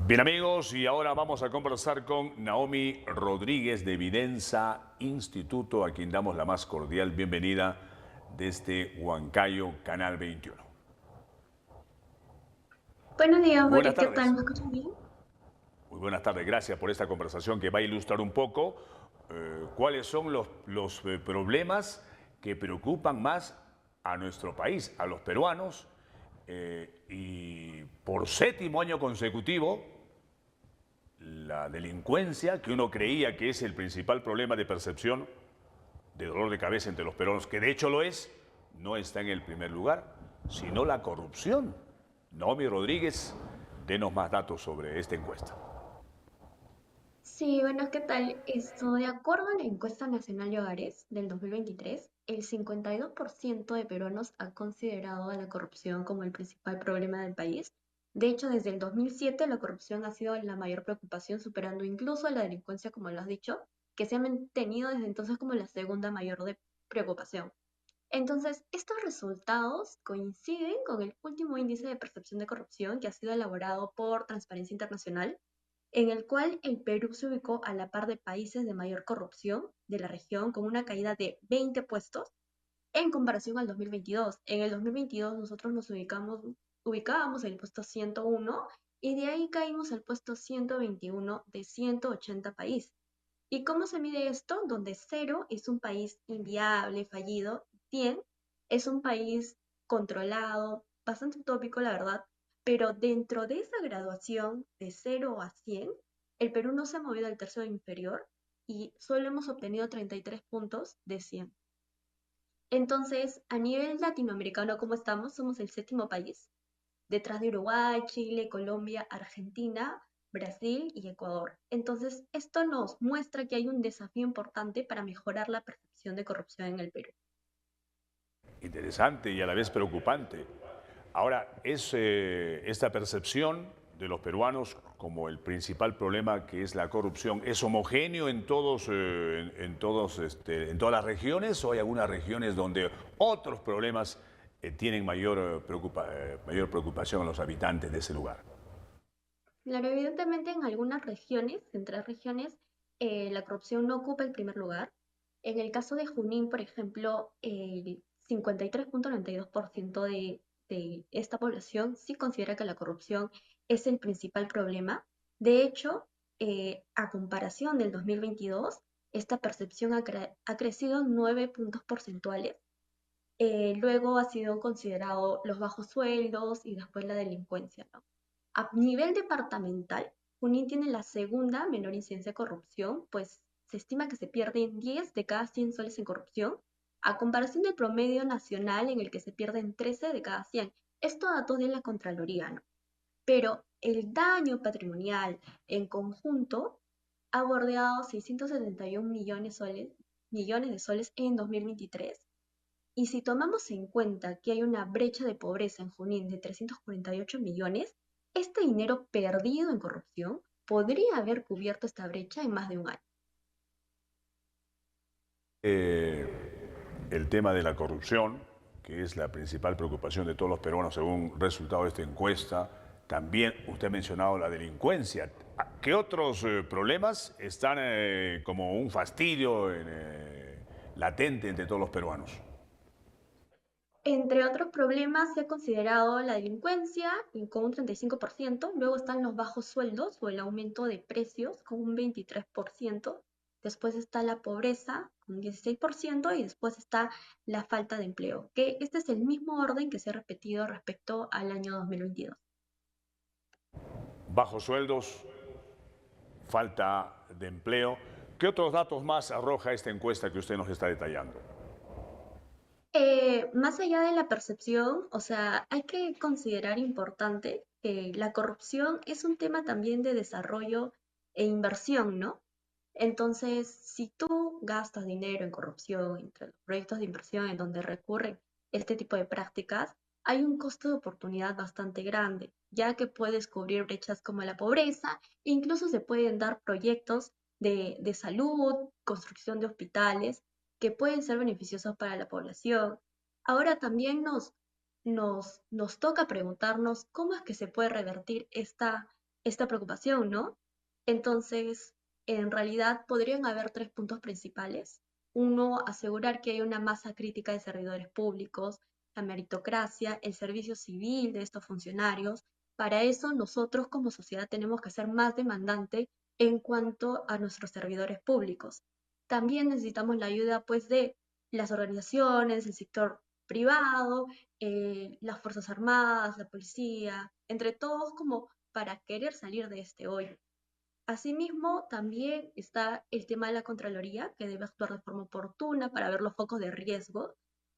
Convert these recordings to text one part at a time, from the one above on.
Bien amigos, y ahora vamos a conversar con Naomi Rodríguez de Videnza Instituto, a quien damos la más cordial bienvenida desde Huancayo, Canal 21. Buenos días, Muy buenas Boris, ¿qué tal? tardes. ¿Me escuchas bien? Muy buenas tardes, gracias por esta conversación que va a ilustrar un poco cuáles son los problemas que preocupan más a nuestro país, a los peruanos, y por séptimo año consecutivo la delincuencia, que uno creía que es el principal problema de percepción de dolor de cabeza entre los peruanos, que de hecho lo es, no está en el primer lugar, sino la corrupción. Naomi Rodríguez, denos más datos sobre esta encuesta. Sí, bueno, ¿qué tal? Esto, de acuerdo a la encuesta nacional de hogares del 2023, el 52% de peruanos ha considerado a la corrupción como el principal problema del país. De hecho, desde el 2007 la corrupción ha sido la mayor preocupación, superando incluso a la delincuencia, como lo has dicho, que se ha mantenido desde entonces como la segunda mayor preocupación. Entonces, estos resultados coinciden con el último índice de percepción de corrupción que ha sido elaborado por Transparencia Internacional, en el cual el Perú se ubicó a la par de países de mayor corrupción de la región, con una caída de 20 puestos en comparación al 2022. En el 2022 nosotros ubicábamos en el puesto 101 y de ahí caímos al puesto 121 de 180 países. ¿Y cómo se mide esto? Donde cero es un país inviable, fallido, 100 es un país controlado, bastante utópico, la verdad, pero dentro de esa graduación de 0 a 100, el Perú no se ha movido al tercio inferior y solo hemos obtenido 33 puntos de 100. Entonces, a nivel latinoamericano, ¿cómo estamos? Somos el séptimo país, detrás de Uruguay, Chile, Colombia, Argentina, Brasil y Ecuador. Entonces, esto nos muestra que hay un desafío importante para mejorar la percepción de corrupción en el Perú. Interesante y a la vez preocupante. Ahora, esta percepción de los peruanos como el principal problema que es la corrupción, ¿es homogéneo en en todas las regiones o hay algunas regiones donde otros problemas tienen mayor preocupación a los habitantes de ese lugar? Claro, evidentemente en algunas regiones, en 3 regiones, la corrupción no ocupa el primer lugar. En el caso de Junín, por ejemplo, el 53,92% de esta población sí considera que la corrupción es el principal problema. De hecho, a comparación del 2022, esta percepción ha crecido 9 puntos porcentuales. Luego ha sido considerado los bajos sueldos y después la delincuencia, ¿no? A nivel departamental, Junín tiene la segunda menor incidencia de corrupción, pues se estima que se pierden 10 de cada 100 soles en corrupción, a comparación del promedio nacional en el que se pierden 13 de cada 100. Esto datos de la Contraloría, ¿no? Pero el daño patrimonial en conjunto ha bordeado 671 millones de soles en 2023. Y si tomamos en cuenta que hay una brecha de pobreza en Junín de 348 millones, este dinero perdido en corrupción podría haber cubierto esta brecha en más de un año. Eh, el tema de la corrupción, que es la principal preocupación de todos los peruanos según resultado de esta encuesta. También usted ha mencionado la delincuencia. ¿Qué otros problemas están como un fastidio latente entre todos los peruanos? Entre otros problemas, se ha considerado la delincuencia con un 35%, luego están los bajos sueldos o el aumento de precios con un 23%, después está la pobreza con un 16% y después está la falta de empleo, que este es el mismo orden que se ha repetido respecto al año 2022. Bajos sueldos, falta de empleo. ¿Qué otros datos más arroja esta encuesta que usted nos está detallando? Más allá de la percepción, o sea, hay que considerar importante que la corrupción es un tema también de desarrollo e inversión, ¿no? Entonces, si tú gastas dinero en corrupción, entre los proyectos de inversión en donde recurren este tipo de prácticas, hay un costo de oportunidad bastante grande, ya que puedes cubrir brechas como la pobreza, e incluso se pueden dar proyectos de salud, construcción de hospitales, que pueden ser beneficiosos para la población. Ahora también nos toca preguntarnos cómo es que se puede revertir esta preocupación, ¿no? Entonces, en realidad podrían haber tres puntos principales. Uno, asegurar que hay una masa crítica de servidores públicos, la meritocracia, el servicio civil de estos funcionarios. Para eso, nosotros como sociedad tenemos que ser más demandante en cuanto a nuestros servidores públicos. También necesitamos la ayuda, pues, de las organizaciones, el sector privado, las Fuerzas Armadas, la policía, entre todos como para querer salir de este hoyo. Asimismo, también está el tema de la Contraloría, que debe actuar de forma oportuna para ver los focos de riesgo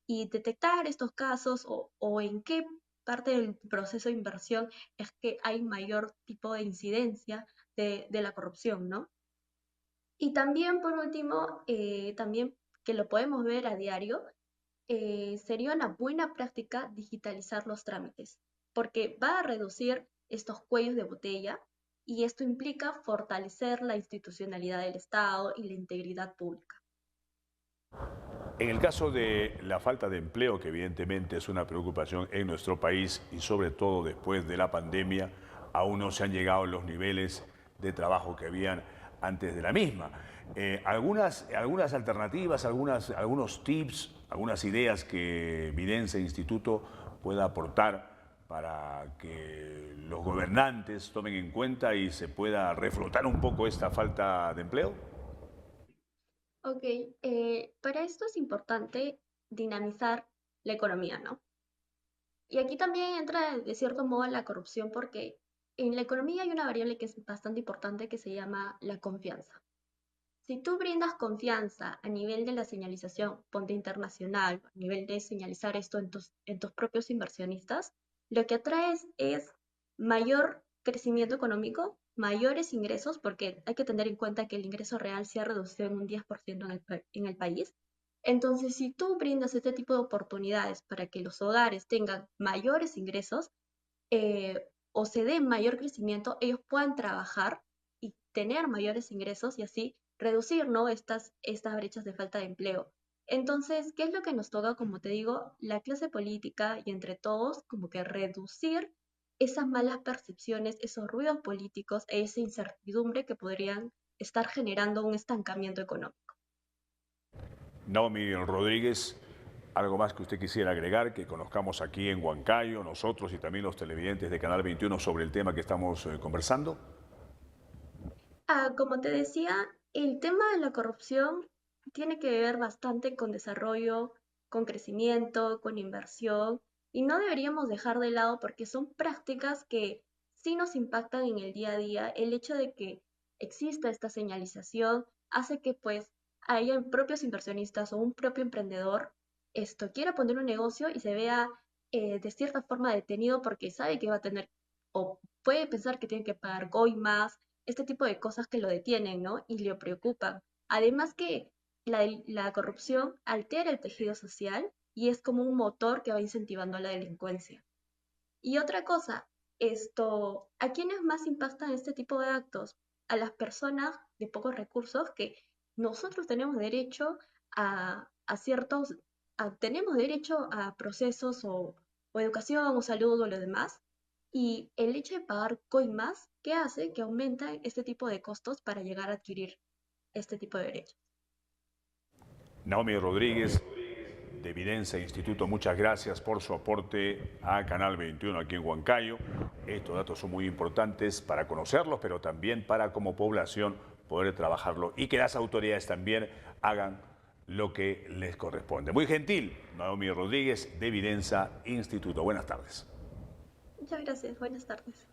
y detectar estos casos o en qué parte del proceso de inversión es que hay mayor tipo de incidencia de la corrupción, ¿no? Y también, por último, también que lo podemos ver a diario, sería una buena práctica digitalizar los trámites, porque va a reducir estos cuellos de botella y esto implica fortalecer la institucionalidad del Estado y la integridad pública. En el caso de la falta de empleo, que evidentemente es una preocupación en nuestro país y sobre todo después de la pandemia, aún no se han llegado a los niveles de trabajo que habían antes de la misma. Algunas alternativas, algunos tips, algunas ideas que Videncia Instituto pueda aportar para que los gobernantes tomen en cuenta y se pueda reflotar un poco esta falta de empleo. Ok, para esto es importante dinamizar la economía, ¿no? Y aquí también entra de cierto modo la corrupción porque en la economía hay una variable que es bastante importante que se llama la confianza. Si tú brindas confianza a nivel de la señalización, ponte internacional, a nivel de señalizar esto en tus propios inversionistas, lo que atraes es mayor crecimiento económico, mayores ingresos, porque hay que tener en cuenta que el ingreso real se ha reducido en un 10% en el país. Entonces, si tú brindas este tipo de oportunidades para que los hogares tengan mayores ingresos, o se dé mayor crecimiento, ellos puedan trabajar y tener mayores ingresos y así reducir, ¿no? Estas brechas de falta de empleo. Entonces, ¿qué es lo que nos toca? Como te digo, la clase política y entre todos, como que reducir esas malas percepciones, esos ruidos políticos e esa incertidumbre que podrían estar generando un estancamiento económico. Naomi Rodríguez, algo más que usted quisiera agregar, que conozcamos aquí en Huancayo, nosotros y también los televidentes de Canal 21 sobre el tema que estamos conversando. Como te decía, el tema de la corrupción tiene que ver bastante con desarrollo, con crecimiento, con inversión, y no deberíamos dejar de lado porque son prácticas que sí nos impactan en el día a día. El hecho de que exista esta señalización hace que pues haya propios inversionistas o un propio emprendedor esto quiera poner un negocio y se vea de cierta forma detenido porque sabe que va a tener o puede pensar que tiene que pagar coimas, este tipo de cosas que lo detienen, ¿no? Y le preocupan. Además que la corrupción altera el tejido social y es como un motor que va incentivando la delincuencia. Y otra cosa, ¿a quiénes más impactan este tipo de actos? A las personas de pocos recursos que nosotros tenemos derecho a ciertos, tenemos derecho a procesos o educación o salud o lo demás. Y el hecho de pagar coimas, ¿qué hace? Que aumenta este tipo de costos para llegar a adquirir este tipo de derechos. Naomi Rodríguez, de Videncia Instituto, muchas gracias por su aporte a Canal 21 aquí en Huancayo. Estos datos son muy importantes para conocerlos, pero también para como población poder trabajarlo y que las autoridades también hagan lo que les corresponde. Muy gentil, Naomi Rodríguez, de Videncia Instituto. Buenas tardes. Muchas gracias, buenas tardes.